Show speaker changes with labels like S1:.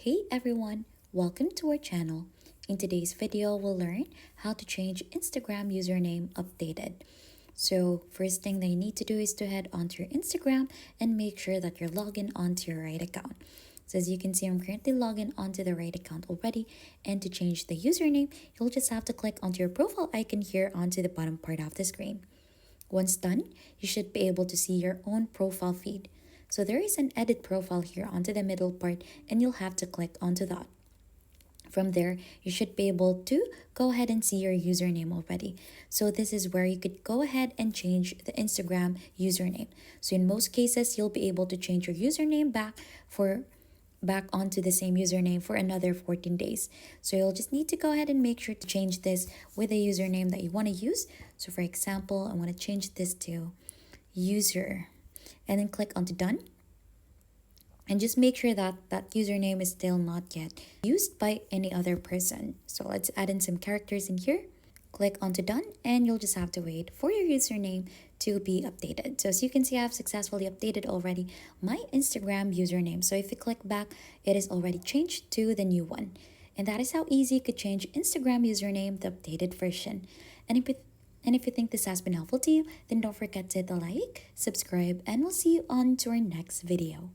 S1: Hey everyone, welcome to our channel. In today's video, we'll learn how to change Instagram username updated. So first thing that you need to do is to head onto your Instagram and make sure that you're logged in onto your right account. So as you can see, I'm currently logged in onto the right account already. And to change the username, you'll just have to click onto your profile icon here onto the bottom part of the screen. Once done, you should be able to see your own profile feed. So there is an edit profile here onto the middle part and you'll have to click onto that. From there, you should be able to go ahead and see your username already. So this is where you could go ahead and change the Instagram username. So in most cases, you'll be able to change your username back onto the same username for another 14 days. So you'll just need to go ahead and make sure to change this with the username that you want to use. So for example, I want to change this to user and then click onto done. And just make sure that that username is still not yet used by any other person. So let's add in some characters in here. Click onto done and you'll just have to wait for your username to be updated. So as you can see, I've successfully updated already my Instagram username. So if you click back, it is already changed to the new one. And that is how easy you could change Instagram username, the updated version. And if you think this has been helpful to you, then don't forget to hit the like, subscribe, and we'll see you on to our next video.